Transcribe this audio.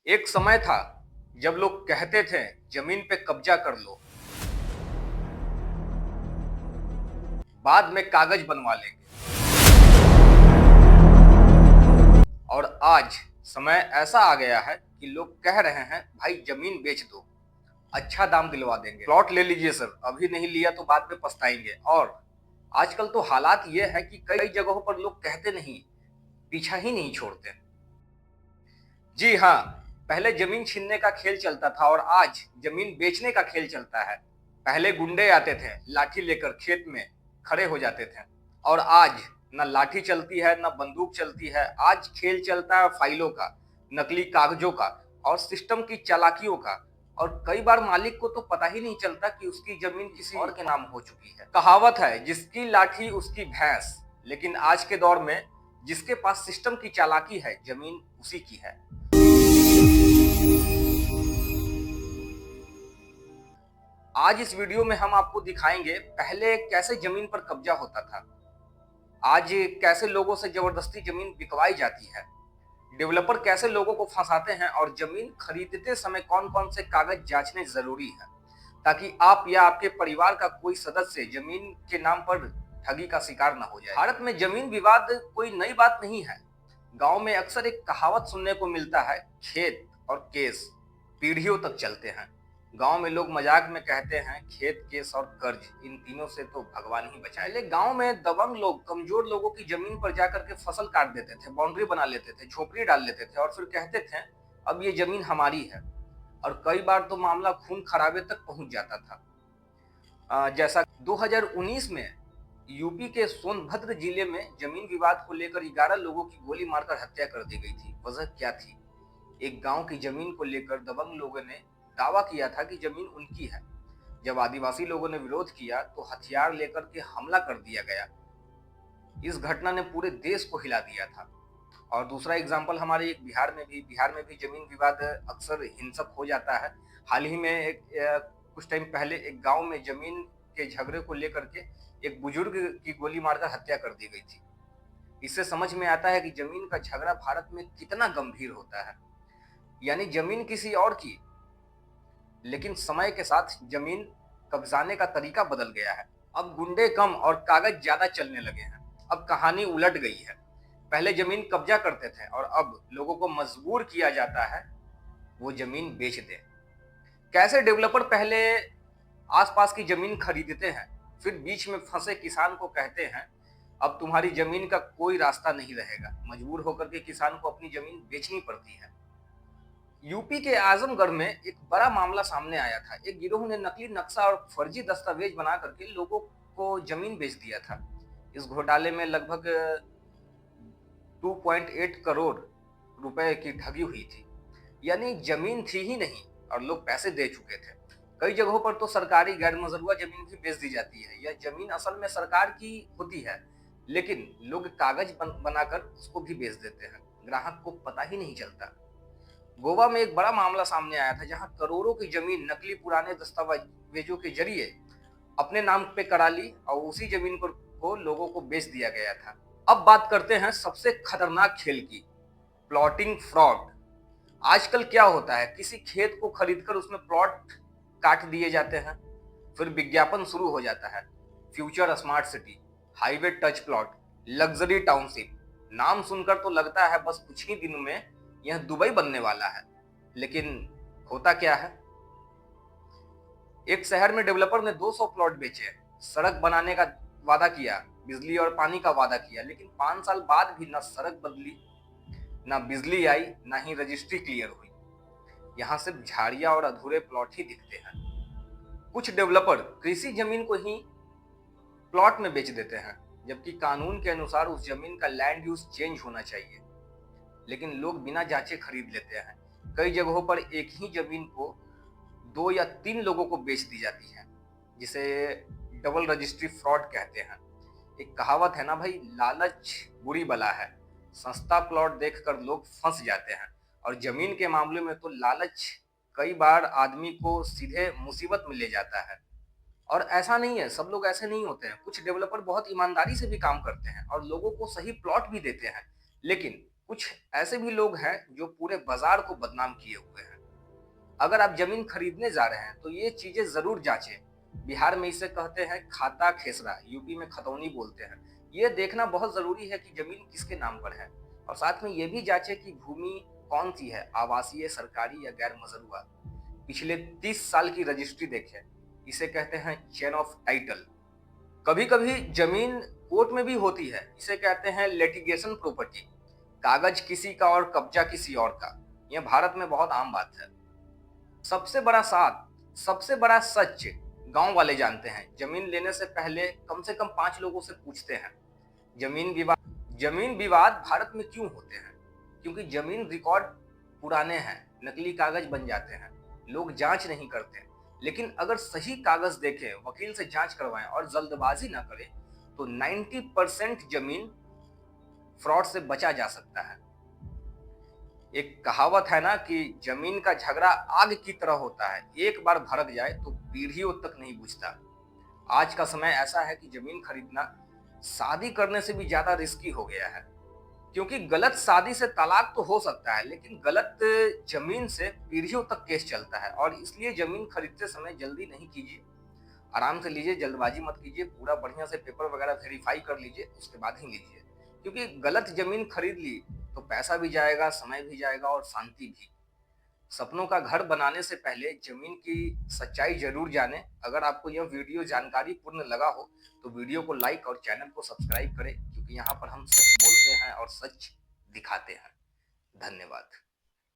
एक समय था जब लोग कहते थे जमीन पे कब्जा कर लो, बाद में कागज बनवा लेंगे। और आज समय ऐसा आ गया है कि लोग कह रहे हैं भाई जमीन बेच दो, अच्छा दाम दिलवा देंगे, प्लॉट ले लीजिए सर, अभी नहीं लिया तो बाद में पछताएंगे। और आजकल तो हालात ये है कि कई जगहों पर लोग कहते नहीं, पीछा ही नहीं छोड़ते। जी हाँ, पहले जमीन छीनने का खेल चलता था और आज जमीन बेचने का खेल चलता है। पहले गुंडे आते थे, लाठी लेकर खेत में खड़े हो जाते थे, और आज न लाठी चलती है न बंदूक चलती है। आज खेल चलता है फाइलों का, नकली कागजों का और सिस्टम की चालाकियों का। और कई बार मालिक को तो पता ही नहीं चलता कि उसकी जमीन किसी और के नाम हो चुकी है। कहावत है, जिसकी लाठी उसकी भैंस। लेकिन आज के दौर में जिसके पास सिस्टम की चालाकी है, जमीन उसी की है। आज इस वीडियो में हम आपको दिखाएंगे पहले कैसे जमीन पर कब्जा होता था, आज कैसे लोगों से जबरदस्ती जमीन बिकवाई जाती है, डेवलपर कैसे लोगों को फंसाते हैं और जमीन खरीदते समय कौन कौन से कागज जांचने जरूरी है, ताकि आप या आपके परिवार का कोई सदस्य जमीन के नाम पर ठगी का शिकार न हो जाए। भारत में जमीन विवाद कोई नई बात नहीं है। गांव में अक्सर एक कहावत सुनने को मिलता है, खेत और केस पीढ़ियों तक चलते हैं। गांव में लोग मजाक में कहते हैं, खेत केस और कर्ज, इन तीनों से तो भगवान ही बचाए। पहले गांव में दबंग लोग कमजोर लोगों की जमीन पर जाकर के फसल काट देते थे, बाउंड्री बना लेते थे, झोपड़ी डाल लेते थे और फिर कहते थे अब ये जमीन हमारी है। और कई बार तो मामला खून खराबे तक पहुंच जाता था। जैसा 2019 में यूपी के सोनभद्र जिले में जमीन विवाद को लेकर 11 लोगों की गोली मारकर हत्या कर दी गई थी। वजह क्या थी? एक गांव की जमीन को लेकर दबंग लोगों ने दावा किया था कि जमीन उनकी है। जब आदिवासी लोगों ने विरोध किया तो हथियार लेकर के हमला कर दिया गया। इस घटना ने पूरे देश को हिला दिया था। और दूसरा एग्जाम्पल हमारे एक बिहार में भी जमीन विवाद अक्सर हिंसक हो जाता है। हाल ही में कुछ टाइम पहले एक गांव में जमीन के झगड़े को लेकर के एक बुजुर्ग की गोली मारकर हत्या कर दी गई थी। इससे समझ में आता है कि जमीन का झगड़ा भारत में कितना गंभीर होता है। यानी जमीन किसी और की, लेकिन समय के साथ जमीन कब्जाने का तरीका बदल गया है। अब गुंडे कम और कागज ज्यादा चलने लगे हैं। अब कहानी उलट गई है। पहले जमीन कब्जा करते थे और अब लोगों को मजबूर किया जाता है वो जमीन बेच दे। कैसे डेवलपर पहले आसपास की जमीन खरीदते हैं, फिर बीच में फंसे किसान को कहते हैं अब तुम्हारी जमीन का कोई रास्ता नहीं रहेगा। मजबूर होकर के किसान को अपनी जमीन बेचनी पड़ती है। यूपी के आजमगढ़ में एक बड़ा मामला सामने आया था। एक गिरोह ने नकली नक्शा और फर्जी दस्तावेज बना करके लोगों को जमीन बेच दिया था। इस घोटाले में लगभग 2.8 करोड़ रुपए की ठगी हुई थी। यानी जमीन थी ही नहीं और लोग पैसे दे चुके थे। कई जगहों पर तो सरकारी गैर मजरूआ जमीन भी बेच दी जाती है। यह जमीन असल में सरकार की होती है, लेकिन लोग कागज बनाकर उसको भी बेच देते हैं। ग्राहक को पता ही नहीं चलता। गोवा में एक बड़ा मामला सामने आया था, जहां करोड़ों की जमीन नकली पुराने दस्तावेजों के जरिए अपने नाम पे करा ली और उसी जमीन को लोगों को बेच दिया गया था। अब बात करते हैं सबसे खतरनाक खेल की, प्लॉटिंग फ्रॉड। आजकल क्या होता है, किसी खेत को खरीदकर उसमें प्लॉट काट दिए जाते हैं, फिर विज्ञापन शुरू हो जाता है, future smart city, highway touch plot, luxury township. नाम सुनकर तो लगता है बस कुछ ही दिनों में यह दुबई बनने वाला है। लेकिन होता क्या है, एक शहर में डेवलपर ने 200 प्लॉट बेचे, सड़क बनाने का वादा किया, बिजली और पानी का वादा किया, लेकिन 5 साल बाद भी ना सड़क बदली, ना बिजली आई, ना ही रजिस्ट्री क्लियर हुई। यहाँ सिर्फ झाड़ियां और अधूरे प्लॉट ही दिखते हैं। कुछ डेवलपर कृषि जमीन को ही प्लॉट में बेच देते हैं, जबकि कानून के अनुसार उस जमीन का लैंड यूज चेंज होना चाहिए, लेकिन लोग बिना जांचे खरीद लेते हैं। कई जगहों पर एक ही जमीन को 2 या 3 लोगों को बेच दी जाती है, जिसे डबल रजिस्ट्री फ्रॉड कहते हैं। एक कहावत है ना भाई, लालच बुरी बला है। सस्ता प्लॉट देखकर लोग फंस जाते हैं, और जमीन के मामले में तो लालच कई बार आदमी को सीधे मुसीबत में ले जाता है। और ऐसा नहीं है, सब लोग ऐसे नहीं होते हैं। कुछ डेवलपर बहुत ईमानदारी से भी काम करते हैं और लोगों को सही प्लॉट भी देते हैं, लेकिन कुछ ऐसे भी लोग हैं जो पूरे बाजार को बदनाम किए हुए हैं। अगर आप जमीन खरीदने जा रहे हैं तो ये चीजें जरूर जांचें। बिहार में इसे कहते हैं खाता खेसरा, यूपी में खतौनी बोलते हैं। ये देखना बहुत जरूरी है कि जमीन किसके नाम पर है, और साथ में ये भी जांचें कि भूमि कौन सी है, आवासीय, सरकारी या गैर मजरूआ। पिछले 30 साल की रजिस्ट्री देखें, इसे कहते हैं चेन ऑफ टाइटल। कभी कभी जमीन कोर्ट में भी होती है, इसे कहते हैं लिटिगेशन प्रॉपर्टी। कागज किसी का और कब्जा किसी और का, यह भारत में बहुत आम बात है। सबसे बड़ा सच गांव वाले जानते हैं। जमीन लेने से पहले कम से कम 5 लोगों से पूछते हैं। जमीन विवाद भारत में क्यों होते हैं? क्योंकि जमीन रिकॉर्ड पुराने हैं, नकली कागज बन जाते हैं, लोग जांच नहीं करते। लेकिन अगर सही कागज देखें, वकील से जांच करवाएं और जल्दबाजी ना करें तो 90% जमीन फ्रॉड से बचा जा सकता है। एक कहावत है ना कि जमीन का झगड़ा आग की तरह होता है, एक बार भड़क जाए तो पीढ़ियों तक नहीं बुझता। आज का समय ऐसा है कि जमीन खरीदना शादी करने से भी ज्यादा रिस्की हो गया है। क्योंकि गलत शादी से तलाक तो हो सकता है, लेकिन गलत जमीन से पीढ़ियों तक केस चलता है। और इसलिए जमीन खरीदते समय जल्दी नहीं कीजिए, आराम से लीजिए, जल्दबाजी मत कीजिए, पूरा बढ़िया से पेपर वगैरह वेरीफाई कर लीजिए, उसके बाद ही लीजिए। क्योंकि गलत जमीन खरीद ली तो पैसा भी जाएगा, समय भी जाएगा और शांति भी। सपनों का घर बनाने से पहले जमीन की सच्चाई जरूर जानें। अगर आपको यह वीडियो जानकारी पूर्ण लगा हो तो वीडियो को लाइक और चैनल को सब्सक्राइब करें, क्योंकि यहाँ पर हम सच बोलते हैं और सच दिखाते हैं। धन्यवाद।